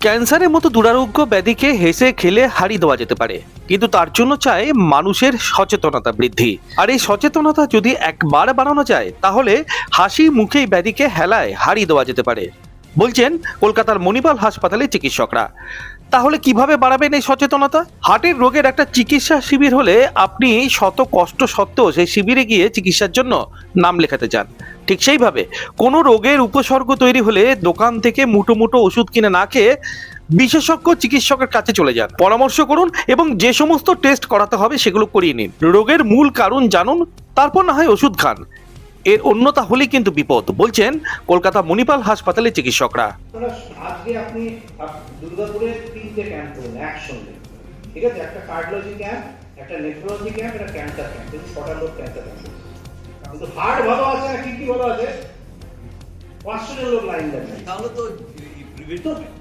ক্যান্সারের মতো দুরারোগ্য ব্যাধিকে হেসে খেলে হারিয়ে দেওয়া যেতে পারে, কিন্তু তার জন্য চাই মানুষের সচেতনতা বৃদ্ধি। আর এই সচেতনতা যদি একবার বাড়ানো যায়, তাহলে হাসি মুখে এই ব্যাধিকে হেলায় হারিয়ে দেওয়া যেতে পারে, বলছেন কলকাতার মণিপাল হাসপাতালের চিকিৎসকরা। তাহলে কিভাবে বাড়াবেন এই সচেতনতা? হার্টের রোগের একটা চিকিৎসা শিবির হলে আপনি শত কষ্ট সত্ত্বেও সেই শিবিরে গিয়ে চিকিৎসার জন্য নাম লেখাতে চান। ঠিক সেইভাবে কোনো রোগের উপসর্গ তৈরি হলে দোকান থেকে মুটো মুটো ওষুধ কিনে না খেয়ে বিশেষজ্ঞ চিকিৎসকের কাছে চলে যান, পরামর্শ করুন এবং যে সমস্ত টেস্ট করাতে হবে সেগুলো করিয়ে নিন। রোগের মূল কারণ জানুন, তারপর না হয় ওষুধ খান। এর অন্যতা হলেই কিন্তু বিপদ, বলছেন কলকাতা মণিপাল হাসপাতালের চিকিৎসকরা। আজকে আপনি দুর্গাপুরে 3টে ক্যাম্প করুন একসঙ্গে, ঠিক আছে? একটা কার্ডিওলজি ক্যাম্প, একটা নেফ্রোলজি ক্যাম্প, একটা ক্যান্সার ক্যাম্প। কিন্তু 6টা লোক ক্যান্সার ক্যাম্প, কিন্তু হার্ট ভালো আছে না কিডনি ভালো আছে, 500 জন লোক লাইন দেন। তাহলে তো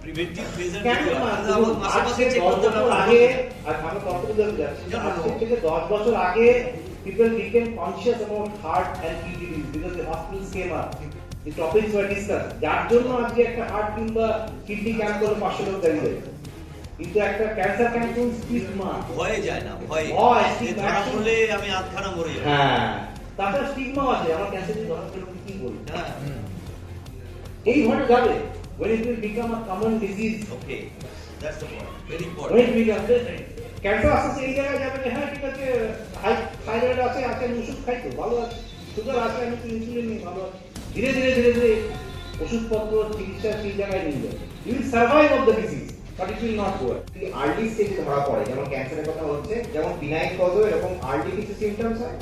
প্রিভেন্টিভ মেজার আগে আর আমরা কতদিন যাচ্ছি, আজকে থেকে 10 বছর আগে people became conscious about heart and kidney disease because the hospitals came up, the topics were discussed. যার জন্য আজকে একটা হার্ট কিংবা কিডনি ক্যাম্প করে 500 লোক দাঁড়িয়ে, কিন্তু একটা ক্যান্সার ক্যাম্প কোন স্টিগমা ভয়ে যায় না, ভয় ধরা পড়লে আমি আধখানা মরে যাব। হ্যাঁ, তাছাড়া স্টিগমা আছে, আমার ক্যান্সার ধরা পড়লে কি বলি, হ্যাঁ এই ভয়ে যাবে। when it will become a common disease, okay, that's the point, very important. when it becomes cancer আসছে এই জায়গায় যাবে যে হ্যাঁ ঠিক আছে, হাই থাইরয়েড আছে, আমি ওষুধ খাই তো ভালো আছে, সুগার আছে আমি তো ইনসুলিন নিই ভালো আছে। ধীরে ধীরে ধীরে ধীরে ওষুধপত্র চিকিৎসা সেই জায়গায় নিয়ে যাবে। You will survive of the disease but it will not go. Early স্টেজে ধরা পড়ে, যেমন ক্যান্সারের কথা হচ্ছে, যেমন বিনাইন কজও এরকম আর্লি কিছু সিমটমস হয়,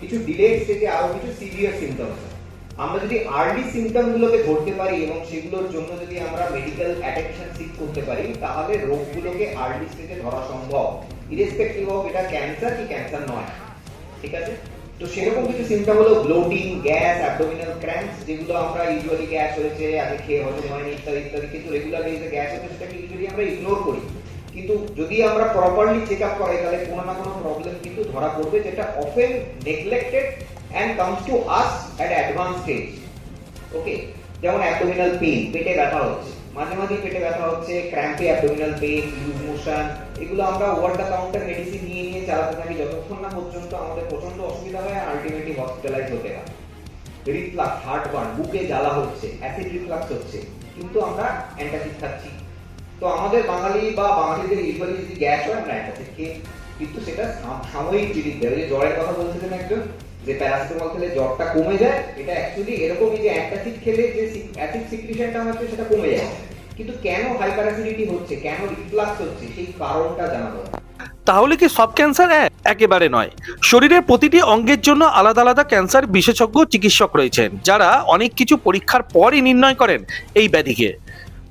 কিছু ডিলেড স্টেজে আরো কিছু সিভিয়ার সিমটমস হয়। আমরা যদি আর্লি সিমটম গুলোকে ধরতে পারি এবং সেগুলোর জন্য যদি আমরা মেডিকেল অ্যাটেনশন সিক করতে পারি, তাহলে রোগগুলোকে আর্লি স্টেজে ধরা সম্ভব, ইরেসপেক্টিভ অফ এটা ক্যান্সার কি ক্যান্সার নয়, ঠিক আছে? তো সেরকম কিছু সিমটম হলো ব্লোটিং, গ্যাস, অ্যাবডোমিনাল ক্র্যাম্পস, যেগুলো আমরা ইউজুয়ালি গ্যাস হয়েছে আগে খেয়ে হজম হয়নি ইত্যাদি ইত্যাদি, কিন্তু রেগুলার বেসে গ্যাস হচ্ছে সেটাকে ইউজুয়ালি আমরা ইগনোর করি। কিন্তু যদি আমরা প্রপারলি চেক আপ করাই তাহলে কোনো না কোনো প্রবলেম কিন্তু ধরা পড়বে, যেটা often neglected and comes to us at advanced stage. ওকে, যেমন অ্যাবডোমিনাল পেইন, পেটে ব্যথা হচ্ছে, মাঝে মাঝে পেটে ব্যথা হচ্ছে, ক্র্যাম্পি অ্যাবডোমিনাল পেইন, লুজ মোশন, এগুলো আমরা ওভার দ্য কাউন্টার মেডিসিন নিয়ে নিয়ে চালাতে থাকি যতক্ষণ না পর্যন্ত আমাদের প্রচন্ড অসুবিধা হয়, আলটিমেটলি হসপিটালাইজ হতে হয়। রিফ্লাক্স, হার্টবার্ন, বুকে জ্বালা হচ্ছে, অ্যাসিড রিফ্লাক্স হচ্ছে, কিন্তু আমরা অ্যান্টাসিড খাচ্ছি। তো আমাদের বাঙালি বা বাঙালিদের ইউজুয়ালি যদি গ্যাস হয় আমরা অ্যান্টাসিড খেয়ে, কিন্তু সেটা সাময়িক জিনিস দেয়। যে জ্বরের কথা বলছিলেন একজন, যে প্যারাসিটামল খেলে জ্বরটা কমে যায়, এটা অ্যাকচুয়ালি এরকমই যে অ্যান্টাসিড খেলে যে অ্যাসিড সিক্রিশনটা হচ্ছে সেটা কমে যায়, কিন্তু কেন হাইপার অ্যাসিডিটি হচ্ছে, কেন রিফ্লাক্স হচ্ছে, সেই কারণটা জানা দরকার। তাহলে কি সব ক্যান্সার এক? একেবারে নয়। শরীরের প্রতিটি অঙ্গের জন্য আলাদা আলাদা ক্যান্সার বিশেষজ্ঞ চিকিৎসক রয়েছেন, যারা অনেক কিছু পরীক্ষার পরই নির্ণয় করেন এই ব্যাধিকে,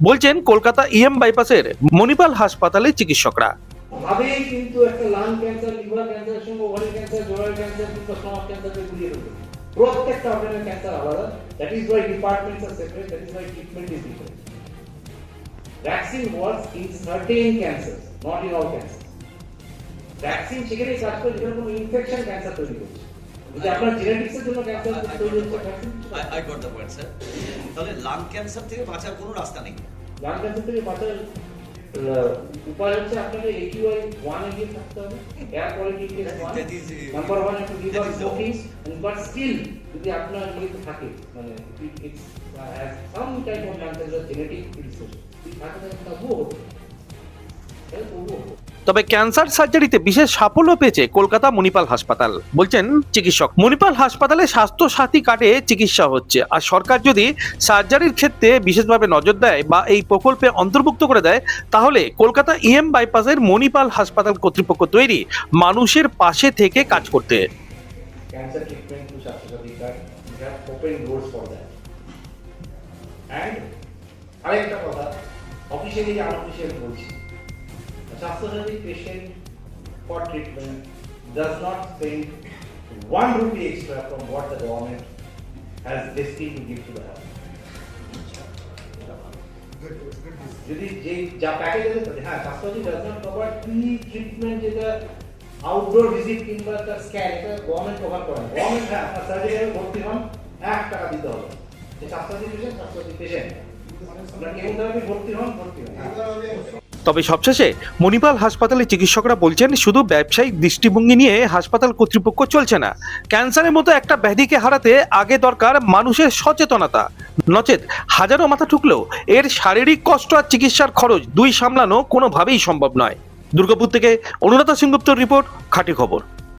বলছেন কলকাতা ইএম বাইপাসের মণিপাল হাসপাতালের চিকিৎসকরা। ভাবেই কিন্তু একটা লাং ক্যান্সার, লিভার ক্যান্সারের সঙ্গে ওভারি ক্যান্সার, জরায়ু ক্যান্সার কিংবা স্টমাক ক্যান্সারকে গুলিয়ে দেবে। প্রত্যেকটা অর্গানের ক্যান্সার আলাদা, that is why departments are separate, that is why treatment is different. Vaccine works in certain cancers, not in all cancer. Vaccine সেখানেই কাজ করে যেখানে কোনো ইনফেকশন ক্যান্সার তৈরি করছে। যদি আপনার জেনেটিক্সের জন্য ক্যান্সার তৈরি হচ্ছে, vaccine I got the point sir. তাহলে লাং ক্যান্সার থেকে বাঁচার কোনো রাস্তা নেই? লাং ক্যান্সার থেকে বাঁচার উপায় হচ্ছে আপনাকে AQI 1 এগিয়ে থাকতে হবে, এয়ার কোয়ালিটি ইন্ডেক্স 1, নাম্বার 1 একটু লিভার স্মোকিং, বাট স্টিল যদি আপনার ইয়ে থাকে, মানে it's has some type of cancer genetic predisposition, তাহলে তবুও হবে, তবে ক্যান্সার সার্জারিতে বিশেষ সাফল্য পেয়েছে কলকাতা মণিপাল হাসপাতাল, বলছেন চিকিৎসক। মণিপাল হাসপাতালে স্বাস্থ্য সাথী কার্ডে চিকিৎসা হচ্ছে, আর সরকার যদি সার্জারির ক্ষেত্রে বিশেষভাবে নজর দেয় বা এই প্রকল্পে অন্তর্ভুক্ত করে দেয়, তাহলে কলকাতা ইএম বাইপাসের মণিপাল হাসপাতাল কর্তৃপক্ষ তৈরি মানুষের পাশে থেকে কাজ করতে। ক্যান্সার ট্রিটমেন্ট থ্রু স্বাস্থ্য সাথী card, we have open doors for that. And আরেকটা কথা, অফিসিয়ালি আনঅফিসিয়ালি বলছি, Swasthya Sathi patient for treatment does not spend 1 rupee extra from what the government has destined to give to the health. যদি যে যা package আছে তাতে, হ্যাঁ, Swasthya Sathi does not cover pre-treatment, যেটা আউটডোর ভিজিট কিংবা তার স্ক্যান, এটা গভর্নমেন্ট কভার করে না। গভর্নমেন্ট, হ্যাঁ, আপনার সার্জারি ভর্তি হন 1 টাকা দিতে হবে। যে স্বাস্থ্যসাথী পেশেন্ট, স্বাস্থ্যসাথী পেশেন্ট, আপনার কেমোথেরাপি ভর্তি হন। তবে সবশেষে মণিপাল হাসপাতালে চিকিৎসকরা বলছেন শুধু ব্যবসায়িক দৃষ্টিভঙ্গি নিয়ে হাসপাতাল কর্তৃপক্ষ চলছে না। ক্যান্সারের মতো একটা ব্যাধিকে হারাতে আগে দরকার মানুষের সচেতনতা, নচেত হাজারো মাথা ঠুকলেও এর শারীরিক কষ্ট আর চিকিৎসার খরচ দুই সামলানো কোনোভাবেই সম্ভব নয়। দুর্গাপুর থেকে অনুরাধা সেনগুপ্তর রিপোর্ট, খাঁটি খবর।